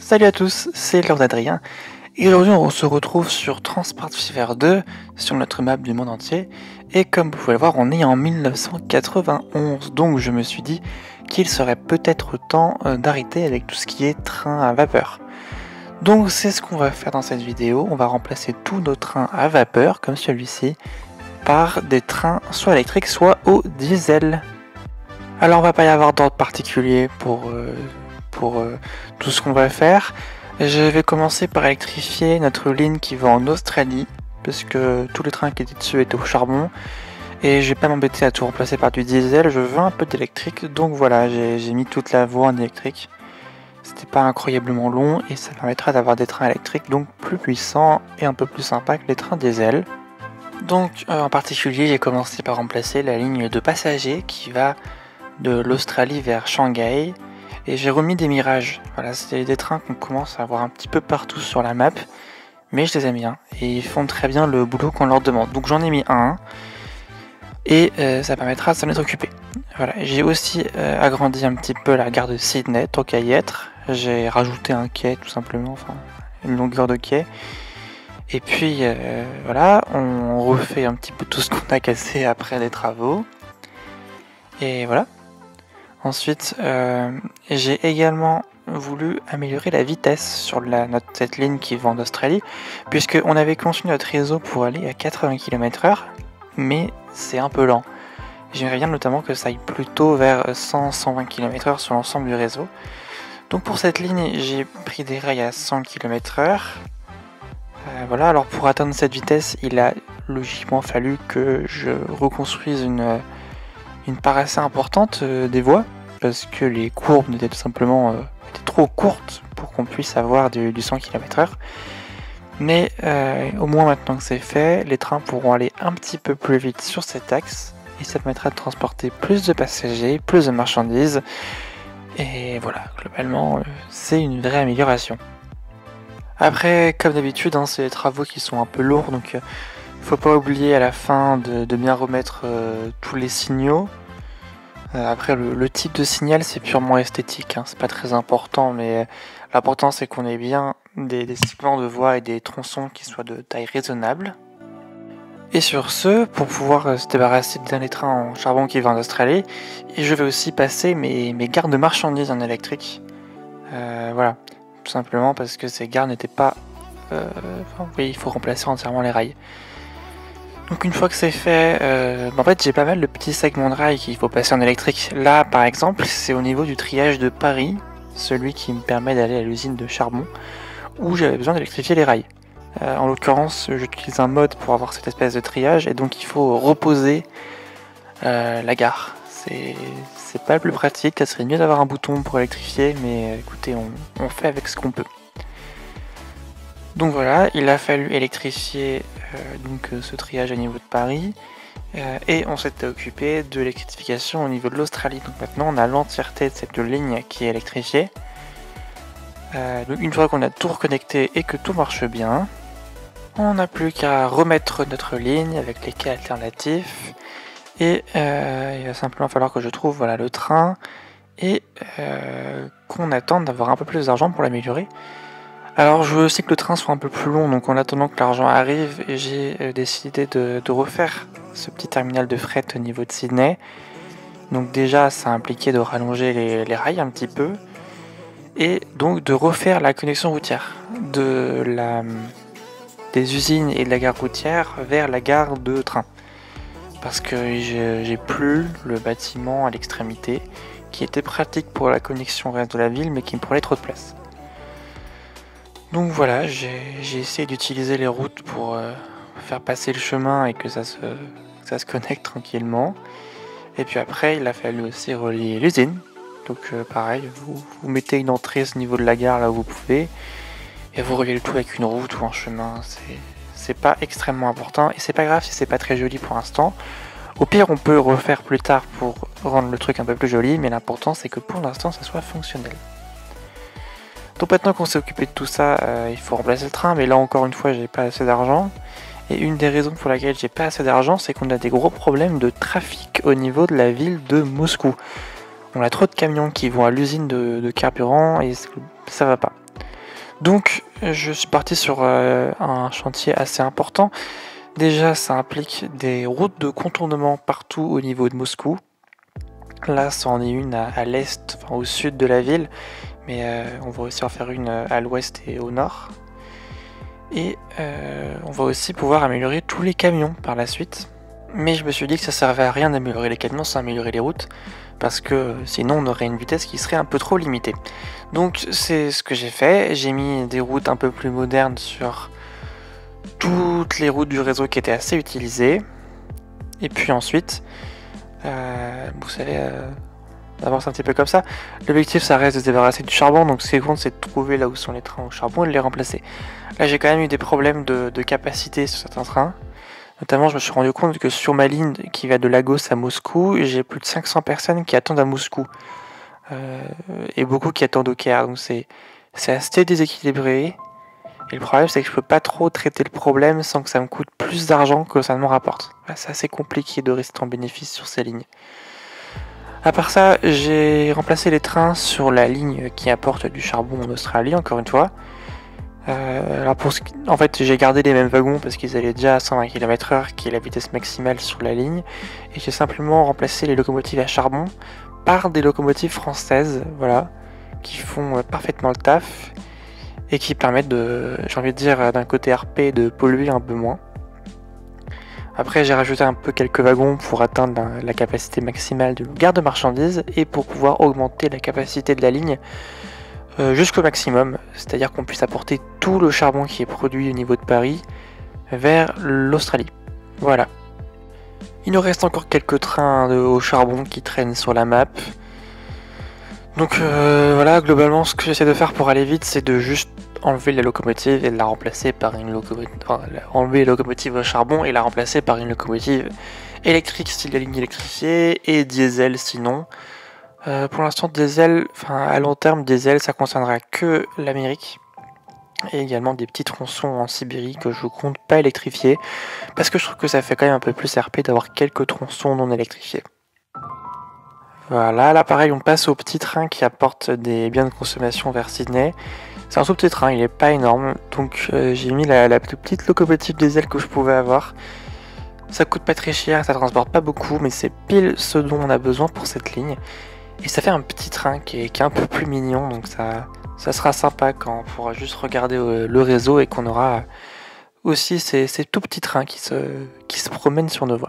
Salut à tous, c'est Lord Adrien, et aujourd'hui on se retrouve sur Transport Fever 2, sur notre map du monde entier, et comme vous pouvez le voir, on est en 1991, donc je me suis dit qu'il serait peut-être temps d'arrêter avec tout ce qui est train à vapeur. Donc c'est ce qu'on va faire dans cette vidéo, on va remplacer tous nos trains à vapeur, comme celui-ci, par des trains soit électriques, soit au diesel. Alors on va pas y avoir d'ordre particulier pour tout ce qu'on va faire. Je vais commencer par électrifier notre ligne qui va en Australie, parce que tous les trains qui étaient dessus étaient au charbon, et je vais pas m'embêter à tout remplacer par du diesel, je veux un peu d'électrique, donc voilà, j'ai mis toute la voie en électrique. C'était pas incroyablement long, et ça permettra d'avoir des trains électriques donc plus puissants et un peu plus sympas que les trains diesel. Donc en particulier, j'ai commencé par remplacer la ligne de passagers qui va de l'Australie vers Shanghai, et j'ai remis des mirages. Voilà, c'est des trains qu'on commence à avoir un petit peu partout sur la map, mais je les aime bien et ils font très bien le boulot qu'on leur demande. Donc j'en ai mis un et ça permettra de s'en être occupé. Voilà, j'ai aussi agrandi un petit peu la gare de Sydney, tant qu'à y être. J'ai rajouté un quai tout simplement, enfin une longueur de quai. Et puis voilà, on refait un petit peu tout ce qu'on a cassé après les travaux. Et voilà. Ensuite, j'ai également voulu améliorer la vitesse sur cette ligne qui va en Australie, puisqu'on avait conçu notre réseau pour aller à 80 km/h, mais c'est un peu lent. J'aimerais bien notamment que ça aille plutôt vers 100-120 km/h sur l'ensemble du réseau. Donc pour cette ligne, j'ai pris des rails à 100 km/h. Voilà, alors pour atteindre cette vitesse, il a logiquement fallu que je reconstruise une part assez importante des voies, parce que les courbes étaient tout simplement étaient trop courtes pour qu'on puisse avoir du 100 km/h. Mais au moins maintenant que c'est fait, les trains pourront aller un petit peu plus vite sur cet axe, et ça permettra de transporter plus de passagers, plus de marchandises, et voilà, globalement c'est une vraie amélioration. Après, comme d'habitude, hein, c'est des travaux qui sont un peu lourds, donc faut pas oublier à la fin de bien remettre tous les signaux. Après, le type de signal, c'est purement esthétique, hein, c'est pas très important, mais l'important c'est qu'on ait bien des segments de voie et des tronçons qui soient de taille raisonnable. Et sur ce, pour pouvoir se débarrasser d'un des trains en charbon qui va en Australie, et je vais aussi passer mes gares de marchandises en électrique. Voilà, tout simplement parce que ces gares n'étaient pas... oui, il faut remplacer entièrement les rails. Donc une fois que c'est fait, en fait j'ai pas mal de petits segments de rails qu'il faut passer en électrique. Là par exemple c'est au niveau du triage de Paris, celui qui me permet d'aller à l'usine de charbon, où j'avais besoin d'électrifier les rails. En l'occurrence j'utilise un mode pour avoir cette espèce de triage, et donc il faut reposer la gare. C'est pas le plus pratique, ça serait mieux d'avoir un bouton pour électrifier, mais écoutez, on fait avec ce qu'on peut. Donc voilà, il a fallu électrifier ce triage au niveau de Paris, et on s'était occupé de l'électrification au niveau de l'Australie. Donc maintenant on a l'entièreté de cette ligne qui est électrifiée. Donc une fois qu'on a tout reconnecté et que tout marche bien, on n'a plus qu'à remettre notre ligne avec les quais alternatifs, et il va simplement falloir que je trouve le train, et qu'on attende d'avoir un peu plus d'argent pour l'améliorer. Alors je veux aussi que le train soit un peu plus long, donc en attendant que l'argent arrive, j'ai décidé de refaire ce petit terminal de fret au niveau de Sydney. Donc déjà ça a impliqué de rallonger les rails un petit peu, et donc de refaire la connexion routière des usines et de la gare routière vers la gare de train. Parce que j'ai plus le bâtiment à l'extrémité, qui était pratique pour la connexion au reste de la ville, mais qui me prenait trop de place. Donc voilà, j'ai essayé d'utiliser les routes pour faire passer le chemin et que ça se connecte tranquillement. Et puis après, il a fallu aussi relier l'usine. Donc pareil, vous mettez une entrée à ce niveau de la gare là où vous pouvez, et vous reliez le tout avec une route ou un chemin. C'est pas extrêmement important, et c'est pas grave si c'est pas très joli pour l'instant. Au pire, on peut refaire plus tard pour rendre le truc un peu plus joli, mais l'important c'est que pour l'instant ça soit fonctionnel. Donc maintenant qu'on s'est occupé de tout ça, il faut remplacer le train, mais là encore une fois j'ai pas assez d'argent. Et une des raisons pour laquelle j'ai pas assez d'argent, c'est qu'on a des gros problèmes de trafic au niveau de la ville de Moscou. On a trop de camions qui vont à l'usine de carburant, et ça va pas. Donc je suis parti sur un chantier assez important. Déjà, ça implique des routes de contournement partout au niveau de Moscou. Là, ça en est une à l'est, enfin au sud de la ville, mais on va aussi en faire une à l'ouest et au nord. Et on va aussi pouvoir améliorer tous les camions par la suite. Mais je me suis dit que ça servait à rien d'améliorer les camions sans améliorer les routes, parce que sinon on aurait une vitesse qui serait un peu trop limitée. Donc c'est ce que j'ai fait, j'ai mis des routes un peu plus modernes sur toutes les routes du réseau qui étaient assez utilisées. Et puis ensuite, vous savez, d'abord c'est un petit peu comme ça. L'objectif ça reste de se débarrasser du charbon, donc ce qui compte c'est de trouver là où sont les trains au charbon et de les remplacer. Là j'ai quand même eu des problèmes de capacité sur certains trains. Notamment je me suis rendu compte que sur ma ligne qui va de Lagos à Moscou, j'ai plus de 500 personnes qui attendent à Moscou. Et beaucoup qui attendent au Caire, donc c'est assez déséquilibré. Et le problème c'est que je peux pas trop traiter le problème sans que ça me coûte plus d'argent que ça ne me rapporte. C'est assez compliqué de rester en bénéfice sur ces lignes. À part ça, j'ai remplacé les trains sur la ligne qui apporte du charbon en Australie, encore une fois. Alors en fait, j'ai gardé les mêmes wagons parce qu'ils allaient déjà à 120 km/h, qui est la vitesse maximale sur la ligne, et j'ai simplement remplacé les locomotives à charbon par des locomotives françaises, voilà, qui font parfaitement le taf et qui permettent j'ai envie de dire, d'un côté RP, de polluer un peu moins. Après, j'ai rajouté un peu quelques wagons pour atteindre la capacité maximale de gare de marchandises et pour pouvoir augmenter la capacité de la ligne jusqu'au maximum, c'est-à-dire qu'on puisse apporter tout le charbon qui est produit au niveau de Paris vers l'Australie. Voilà. Il nous reste encore quelques trains au charbon qui traînent sur la map. Donc voilà, globalement ce que j'essaie de faire pour aller vite, c'est de juste enlever la locomotive et de la remplacer par une locomotive, enlever la locomotive au charbon et la remplacer par une locomotive électrique si la ligne est électrifiée et diesel sinon. Pour l'instant diesel, à long terme diesel ça concernera que l'Amérique et également des petits tronçons en Sibérie que je compte pas électrifier parce que je trouve que ça fait quand même un peu plus RP d'avoir quelques tronçons non électrifiés. Voilà, là pareil on passe au petit train qui apporte des biens de consommation vers Sydney. C'est un tout petit train, il est pas énorme, donc j'ai mis la plus petite locomotive diesel que je pouvais avoir. Ça coûte pas très cher, ça transporte pas beaucoup, mais c'est pile ce dont on a besoin pour cette ligne. Et ça fait un petit train qui est un peu plus mignon, donc ça sera sympa quand on pourra juste regarder le réseau et qu'on aura aussi ces tout petits trains qui se promènent sur nos voies.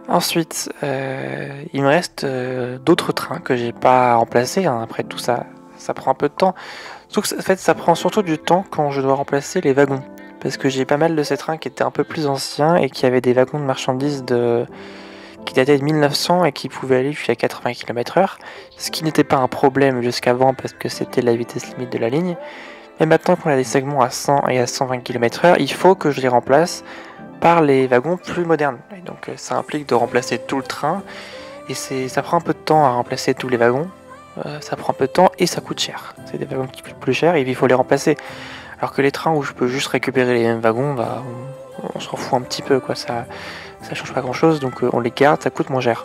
Ensuite, il me reste d'autres trains que j'ai pas remplacés, hein. Après tout ça prend un peu de temps. Sauf que, en fait, ça prend surtout du temps quand je dois remplacer les wagons. Parce que j'ai pas mal de ces trains qui étaient un peu plus anciens et qui avaient des wagons de marchandises qui dataient de 1900 et qui pouvaient aller jusqu'à 80 km/h. Ce qui n'était pas un problème jusqu'avant parce que c'était la vitesse limite de la ligne. Mais maintenant qu'on a des segments à 100 et à 120 km/h, il faut que je les remplace par les wagons plus modernes. Et donc ça implique de remplacer tout le train. Et ça prend un peu de temps à remplacer tous les wagons. Ça prend un peu de temps et ça coûte cher. C'est des wagons qui coûtent plus cher et il faut les remplacer. Alors que les trains où je peux juste récupérer les mêmes wagons, bah, on s'en fout un petit peu, quoi. Ça change pas grand chose, donc on les garde, ça coûte moins cher.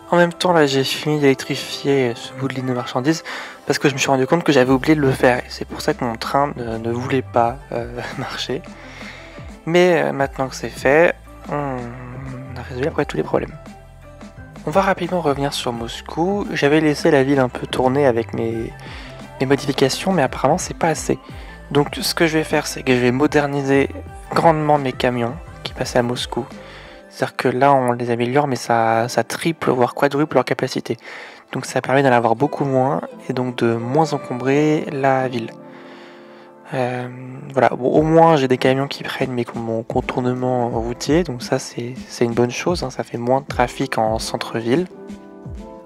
En même temps, là, j'ai fini d'électrifier ce bout de ligne de marchandises parce que je me suis rendu compte que j'avais oublié de le faire. Et c'est pour ça que mon train ne voulait pas marcher. Mais maintenant que c'est fait, on a résolu après tous les problèmes. On va rapidement revenir sur Moscou. J'avais laissé la ville un peu tourner avec mes modifications, mais apparemment c'est pas assez. Donc ce que je vais faire, c'est que je vais moderniser grandement mes camions qui passaient à Moscou. C'est-à-dire que là on les améliore, mais ça triple voire quadruple leur capacité. Donc ça permet d'en avoir beaucoup moins et donc de moins encombrer la ville. Voilà, bon, au moins j'ai des camions qui prennent mon contournement routier, donc ça c'est une bonne chose, hein, ça fait moins de trafic en centre-ville.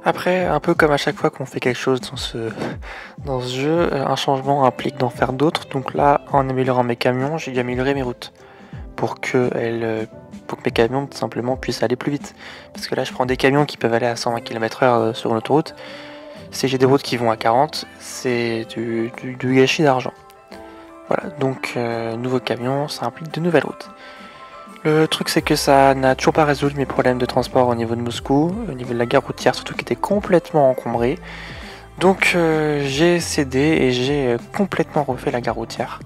Après, un peu comme à chaque fois qu'on fait quelque chose dans ce jeu, un changement implique d'en faire d'autres, donc là en améliorant mes camions, j'ai dû améliorer mes routes pour que mes camions tout simplement puissent aller plus vite. Parce que là je prends des camions qui peuvent aller à 120 km/h sur une autoroute, si j'ai des routes qui vont à 40, c'est du gâchis d'argent. Voilà, donc nouveau camion, ça implique de nouvelles routes. Le truc c'est que ça n'a toujours pas résolu mes problèmes de transport au niveau de Moscou, au niveau de la gare routière surtout qui était complètement encombrée. Donc j'ai cédé et j'ai complètement refait la gare routière.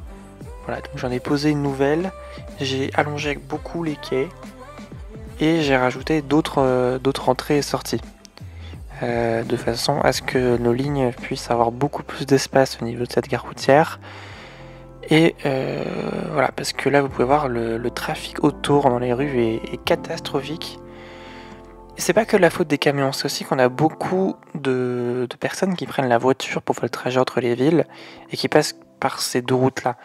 Voilà, donc j'en ai posé une nouvelle, j'ai allongé beaucoup les quais et j'ai rajouté d'autres entrées et sorties. De façon à ce que nos lignes puissent avoir beaucoup plus d'espace au niveau de cette gare routière. Et voilà, parce que là vous pouvez voir le trafic autour dans les rues est catastrophique. Et c'est pas que la faute des camions, c'est aussi qu'on a beaucoup de personnes qui prennent la voiture pour faire le trajet entre les villes et qui passent par ces deux routes-là.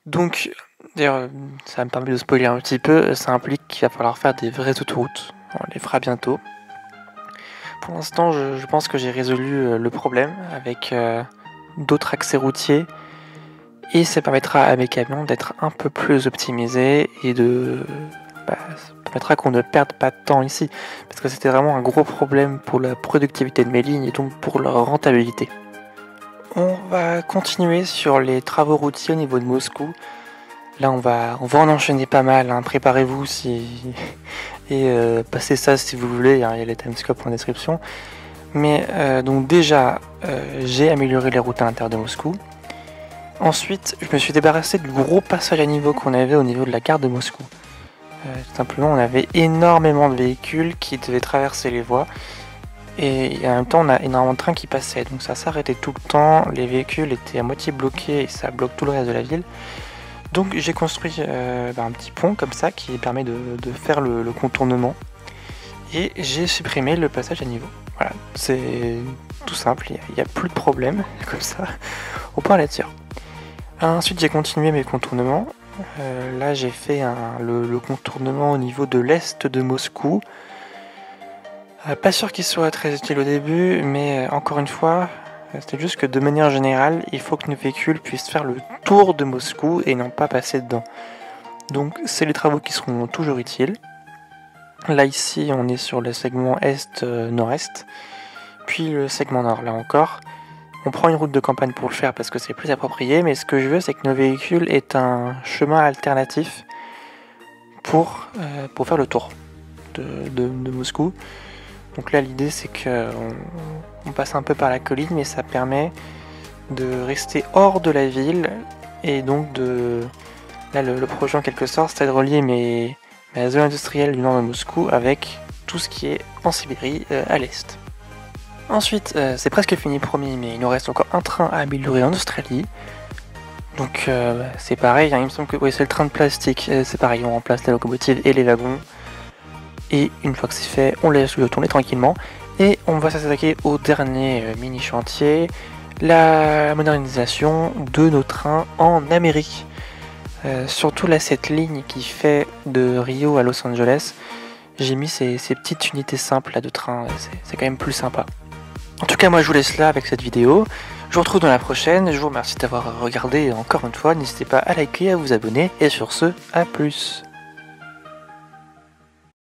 Donc, d'ailleurs, ça me permet de spoiler un petit peu, ça implique qu'il va falloir faire des vraies autoroutes. On les fera bientôt. Pour l'instant, je pense que j'ai résolu le problème avec d'autres accès routiers et ça permettra à mes camions d'être un peu plus optimisés et ça permettra qu'on ne perde pas de temps ici parce que c'était vraiment un gros problème pour la productivité de mes lignes et donc pour leur rentabilité. On va continuer sur les travaux routiers au niveau de Moscou. Là, on va en enchaîner pas mal, hein. Préparez-vous et passez ça si vous voulez, hein. Il y a les timescopes en description. Mais donc déjà, j'ai amélioré les routes à l'intérieur de Moscou. Ensuite, je me suis débarrassé du gros passage à niveau qu'on avait au niveau de la gare de Moscou. Tout simplement, on avait énormément de véhicules qui devaient traverser les voies. Et en même temps, on a énormément de trains qui passaient. Donc ça s'arrêtait tout le temps, les véhicules étaient à moitié bloqués et ça bloque tout le reste de la ville. Donc j'ai construit un petit pont comme ça qui permet de faire le contournement. Et j'ai supprimé le passage à niveau. Voilà, c'est tout simple, il n'y a plus de problème, comme ça, on peut en être sûr. Ensuite j'ai continué mes contournements. Là j'ai fait le contournement au niveau de l'est de Moscou. Pas sûr qu'il soit très utile au début, mais encore une fois, c'est juste que de manière générale, il faut que nos véhicules puissent faire le tour de Moscou et non pas passer dedans. Donc c'est les travaux qui seront toujours utiles. Là ici on est sur le segment est-nord-est, puis le segment nord là encore. On prend une route de campagne pour le faire parce que c'est plus approprié, mais ce que je veux c'est que nos véhicules aient un chemin alternatif pour faire le tour de Moscou. Donc là l'idée c'est qu'on passe un peu par la colline, mais ça permet de rester hors de la ville et donc là le projet en quelque sorte c'est de relier la zone industrielle du nord de Moscou avec tout ce qui est en Sibérie à l'est. Ensuite, c'est presque fini promis, mais il nous reste encore un train à améliorer en Australie. Donc c'est pareil, hein, il me semble que c'est le train de plastique, c'est pareil, on remplace la locomotive et les wagons. Et une fois que c'est fait, on laisse le tourner tranquillement. Et on va s'attaquer au dernier mini chantier, la modernisation de nos trains en Amérique. Surtout là, cette ligne qui fait de Rio à Los Angeles, j'ai mis ces petites unités simples là de train, c'est quand même plus sympa. En tout cas, moi je vous laisse là avec cette vidéo. Je vous retrouve dans la prochaine, je vous remercie d'avoir regardé encore une fois, n'hésitez pas à liker, à vous abonner, et sur ce, à plus.